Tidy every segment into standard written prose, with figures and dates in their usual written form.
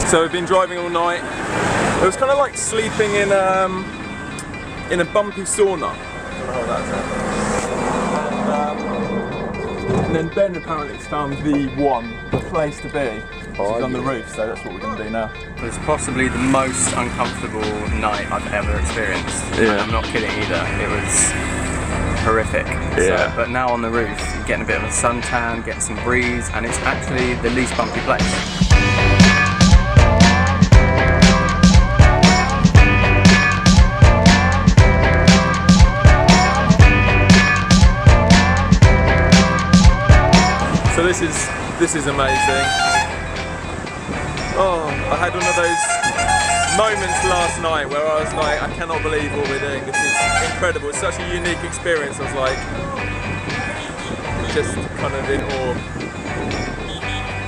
So we've been driving all night. It was kind of like sleeping in a bumpy sauna. I don't know how that's at. And then Ben apparently found the place to be. Which is on the roof, so that's what we're going to do now. It was possibly the most uncomfortable night I've ever experienced. Yeah. And I'm not kidding either. It was horrific. Yeah. So, but now on the roof, you're getting a bit of a suntan, getting some breeze, and it's actually the least bumpy place. So this is amazing. Oh, I had one of those moments last night where I was like, I cannot believe what we're doing. This is incredible. It's such a unique experience. I was like, just kind of in awe.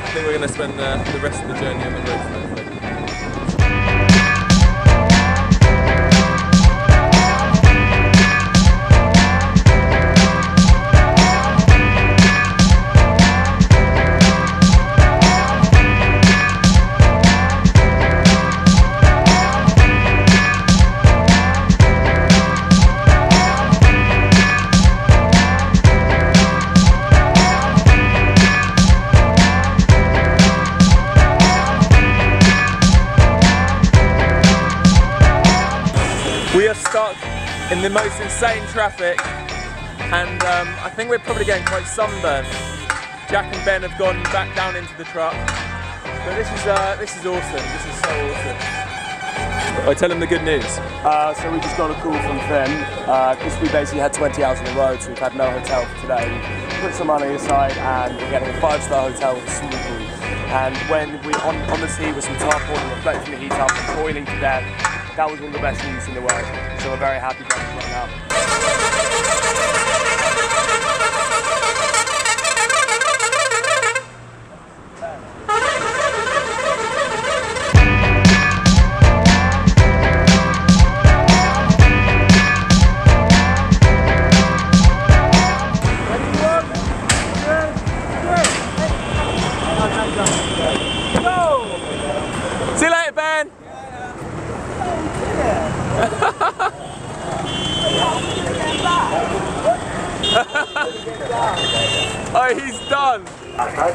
I think we're going to spend the rest of the journey on the roof, hopefully. We are stuck in the most insane traffic, and I think we're probably getting quite sunburned. Jack and Ben have gone back down into the truck, but this is awesome. This is so awesome. I tell them the good news. So we just got a call from Finn, because we basically had 20 hours on the road, so we've had no hotel for today. We put some money aside and we're getting a 5-star hotel with swimming pool. And when we on the sea with some tarpaulin reflecting the heat up and boiling to death, that was one of the best news in the world. So we're very happy about it right now. See you later, Ben. Oh, he's done.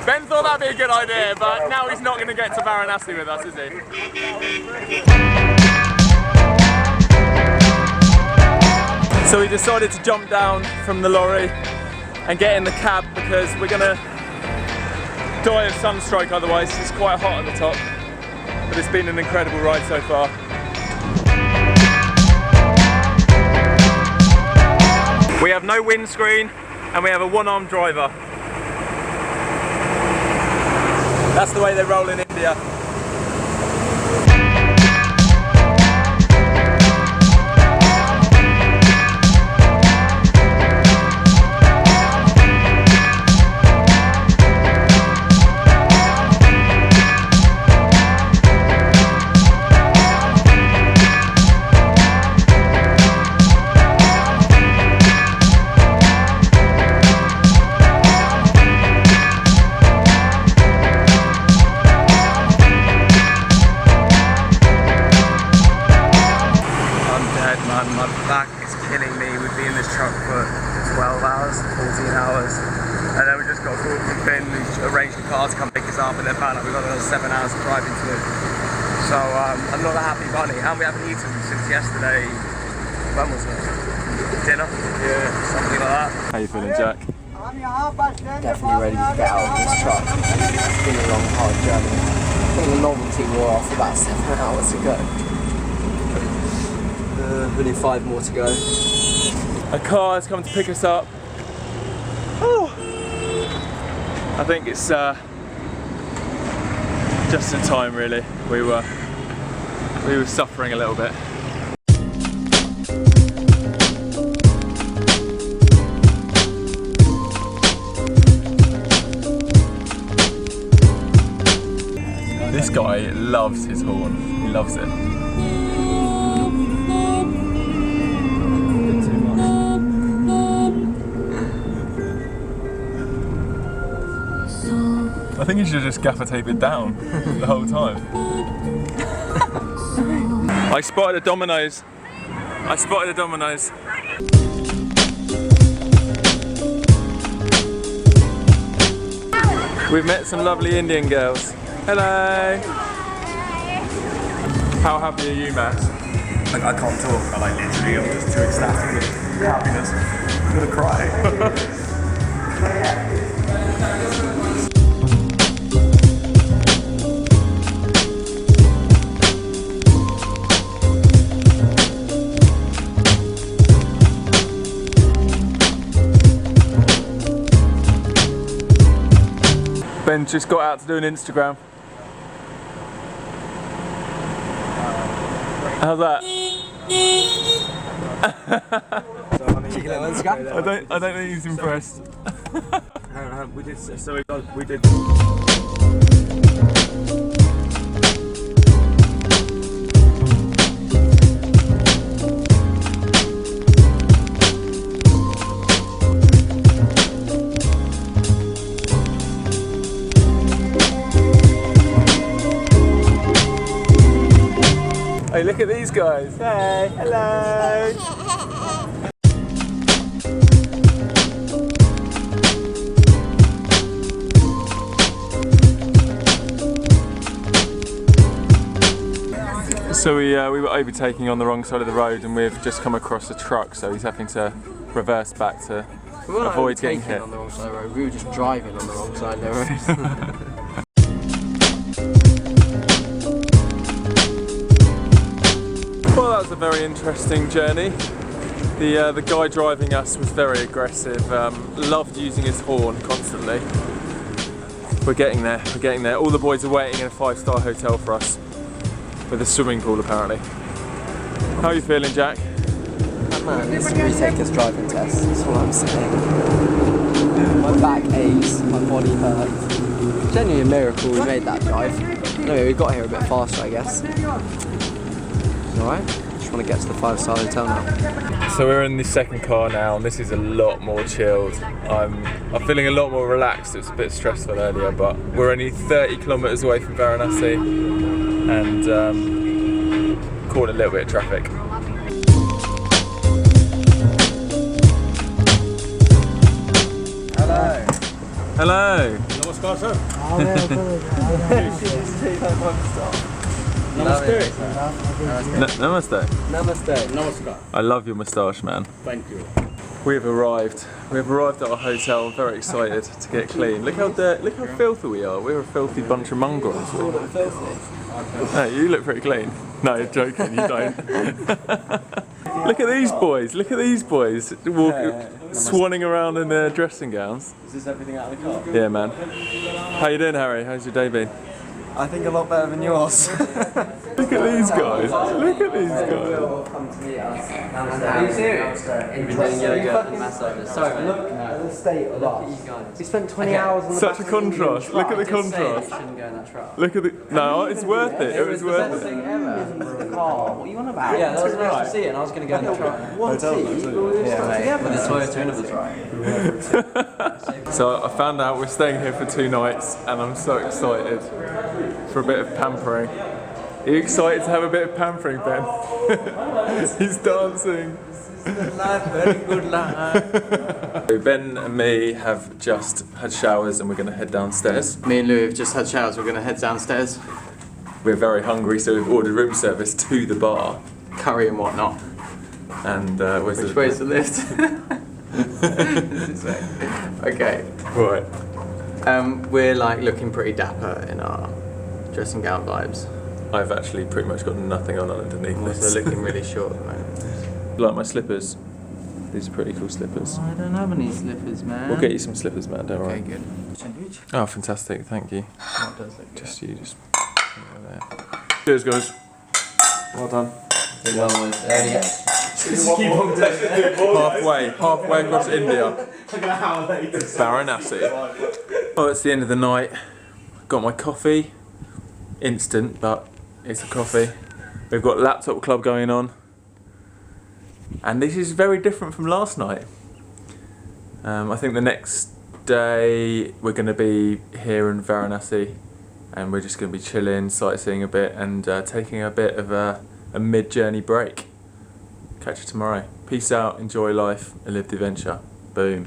Ben thought that'd be a good idea, but now he's not going to get to Varanasi with us, is he? So we decided to jump down from the lorry and get in the cab because we're going to die of sunstroke otherwise. It's quite hot at the top, but it's been an incredible ride so far. We have no windscreen and we have a one-armed driver. That's the way they roll in India. My back is killing me. We've been in this truck for 12 hours, 14 hours, and then we just got a call from Finn, who's arranged a car to come pick us up, and then found out we've got another 7 hours of driving to do. So I'm not a happy bunny, and we haven't eaten since yesterday. When was it? Dinner? Yeah, something like that. How you feeling, Jack? Definitely ready to get out of this truck. It's been a long, hard journey. I think the novelty wore off about 7 hours ago. Only 5 more to go. A car has come to pick us up. Oh. I think it's just in time, really. We were suffering a little bit. This guy loves his horn. He loves it. think you should just gaffer tape it down the whole time. I spotted a Domino's. I spotted a Domino's. We've met some lovely Indian girls. Hello. How happy are you, Max? Like, I can't talk. I literally am just too ecstatic with happiness. I'm gonna cry. Ben just got out to do an Instagram. How's that? I don't think he's impressed. We did. So we did. Hey, look at these guys. Hey, hello. So we were overtaking on the wrong side of the road, and we've just come across a truck, so he's having to reverse back to avoid getting hit. On the wrong side of the road. We were just driving on the wrong side of the road. Well, that was a very interesting journey. The guy driving us was very aggressive, loved using his horn constantly. We're getting there, we're getting there. All the boys are waiting in a 5-star hotel for us, with a swimming pool apparently. How are you feeling, Jack? Man, let's retake this driving test, that's what I'm saying. My back aches, my body hurts. Genuinely a miracle we made that drive. Anyway, we got here a bit faster, I guess. Alright, just want to get to the 5-star hotel now. So we're in the second car now, and this is a lot more chilled. I'm feeling a lot more relaxed. It was a bit stressful earlier, but we're only 30 kilometers away from Varanasi, and caught a little bit of traffic. Hello. Hello. Namaskar, sir. Namaste. Namaste. Namaskar. I love your moustache, man. Thank you. We've arrived. We've arrived at our hotel. I'm very excited to get clean. Look how filthy we are. We're a filthy bunch of mongrels. Hey, you look pretty clean. No, you're joking. You don't. Look at these boys. Look at these boys swanning around in their dressing gowns. Is this everything out of the car? Yeah, man. How you doing, Harry? How's your day been? I think a lot better than yours. Look at these guys. Look at these guys. Come to meet us. Are you serious? We've been doing yoga and massages. Sorry, man. Look at the state of us. We spent 20 hours on the Such a contrast. Look at the contrast. Shouldn't go in that truck. Look at the. No, it's worth it. It was worth it. Thing ever. What are you on about? Yeah, that was nice to see it, and I was going to go in the truck. One seat. Yeah, with the Toyota Innova. So I found out we're staying here for 2 nights, and I'm so excited for a bit of pampering. Are you excited to have a bit of pampering, Ben? He's dancing. Good life, very good life. So Ben and me have just had showers, and we're going to head downstairs. Me and Lou have just had showers, we're going to head downstairs. We're very hungry, so we've ordered room service to the bar. Curry and whatnot. And Which way's the lift? This way. Okay. Right. We're like looking pretty dapper in our dressing gown vibes. I've actually pretty much got nothing on underneath I'm this. also looking really short at the moment. Like my slippers. These are pretty cool slippers. I don't have any slippers, man. We'll get you some slippers, man, don't worry. Okay, good. Oh, fantastic, thank you. That does look good. Just you, just there. Cheers, guys. Well done. Halfway across India. Varanasi. Oh, it's the end of the night. Got my coffee. Instant, but it's a coffee. We've got laptop club going on. And this is very different from last night. I think the next today we're going to be here in Varanasi, and we're just going to be chilling, sightseeing a bit, and taking a bit of a mid-journey break. Catch you tomorrow. Peace out, enjoy life, and live the adventure. Boom.